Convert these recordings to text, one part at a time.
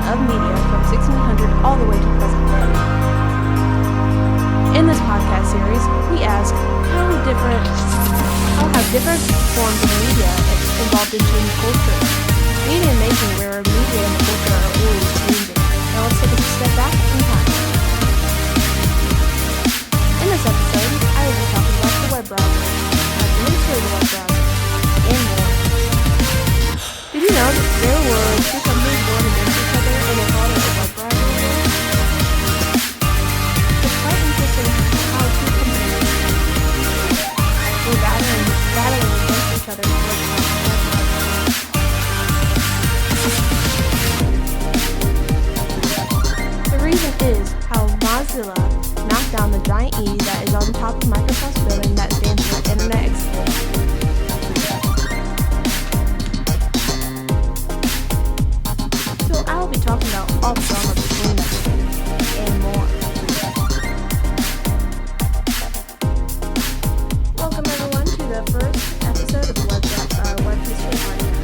of media from 1600 all the way to present day. In this podcast series, we ask how have different forms of media evolved into culture. Media and making where media and culture are always changing. Now let's take a step back in time. In this episode, I will be talking about the web browser, the history of the web browser, and more. Did you know that there were two companies born against each other and they called it a web browser? It's quite interesting how two companies were battling against each other. The reason is how Mozilla knocked down the giant E that is on top of Microsoft's building that stands for Internet Explorer. So I will be talking about all the drama between them and more. Welcome everyone to the first episode of the Web History Podcast.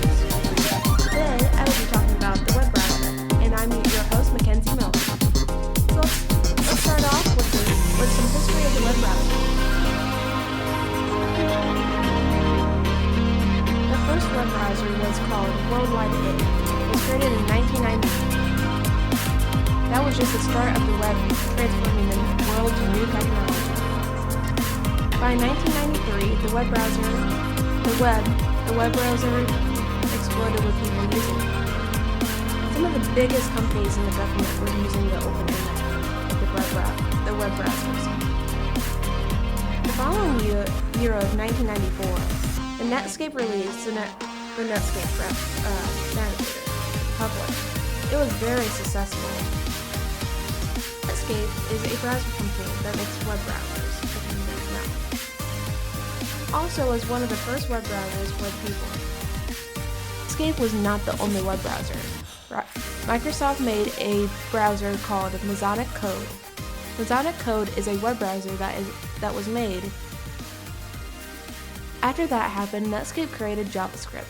Today I will be talking about the web browser, and I'm your host, Mackenzie Miller. So let's start off with some history of the web browser. The first web browser was called World Wide Web. It was created in 1990. That was just the start of the web, transforming the world to new technology. By 1993, the web browser exploded with people using it. Some of the biggest companies in the government were using the open internet, the web browsers. The following year of 1994, the Netscape released the Netscape Navigator public. It was very successful. Netscape is a browser company that makes web browsers, if you didn't know. Also was one of the first web browsers for the people. Netscape was not the only web browser. Microsoft made a browser called Mozilla Code. Mozilla Code is a web browser that was made. After that happened, Netscape created JavaScript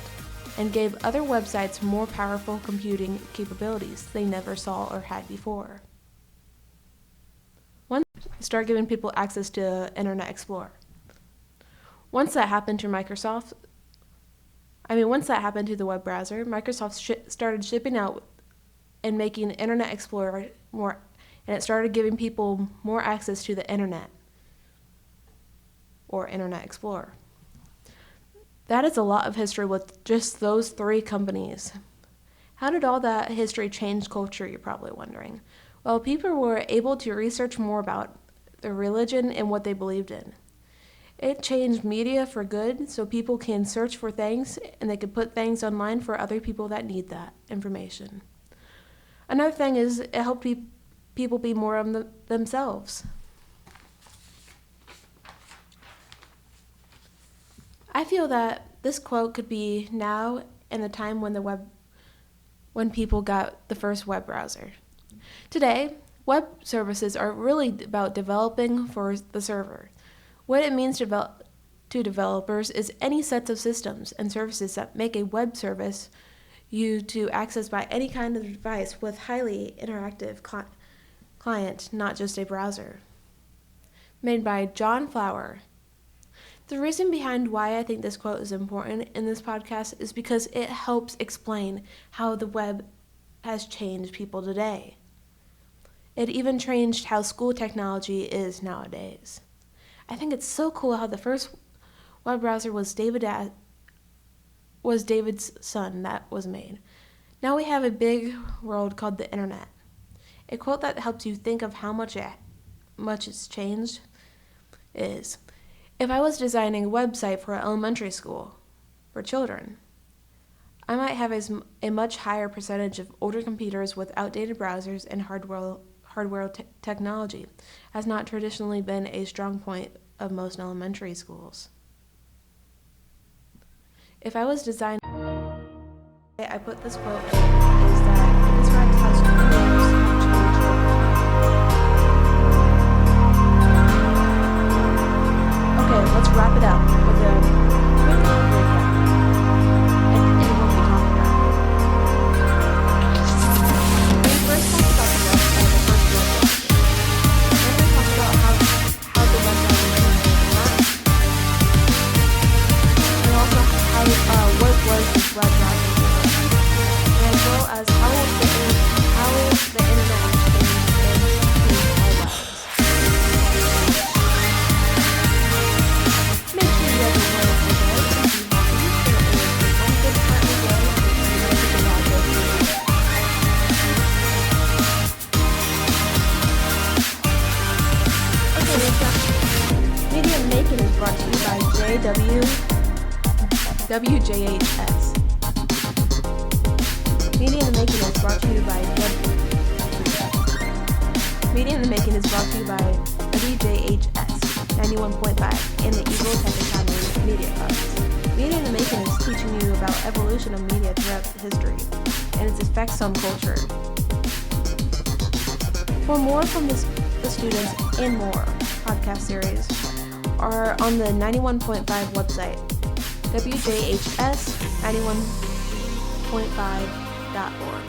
and gave other websites more powerful computing capabilities they never saw or had before. Once start giving people access to Internet Explorer. Once that happened to the web browser, Microsoft started shipping out and making Internet Explorer more, and it started giving people more access to the internet, or Internet Explorer. That is a lot of history with just those three companies. How did all that history change culture, you're probably wondering? Well, people were able to research more about their religion and what they believed in. It changed media for good, so people can search for things and they can put things online for other people that need that information. Another thing is it helped people be more of themselves. I feel that this quote could be now in the time when people got the first web browser. Today, web services are really about developing for the server. What it means to developers is any sets of systems and services that make a web service used to access by any kind of device with highly interactive client, not just a browser. Made by John Flower. The reason behind why I think this quote is important in this podcast is because it helps explain how the web has changed people today. It even changed how school technology is nowadays. I think it's so cool how the first web browser was David's son that was made. Now we have a big world called the internet. A quote that helps you think of how much it's changed is, if I was designing a website for an elementary school for children, I might have a much higher percentage of older computers with outdated browsers and hardware technology, has not traditionally been a strong point of most elementary schools. If I was designing, I put this quote is that it describes how schools have changed. Okay, let's wrap it up with a quick little recap and what we talked about. WJHS. Media in the Making is brought to you by WJHS 91.5 and the Eagle Tech Academy Media Classes. Media in the Making is teaching you about evolution of media throughout history and its effects on culture. For more from the students and more podcast series are on the 91.5 website, WJHS91.5.org.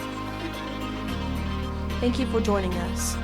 Thank you for joining us.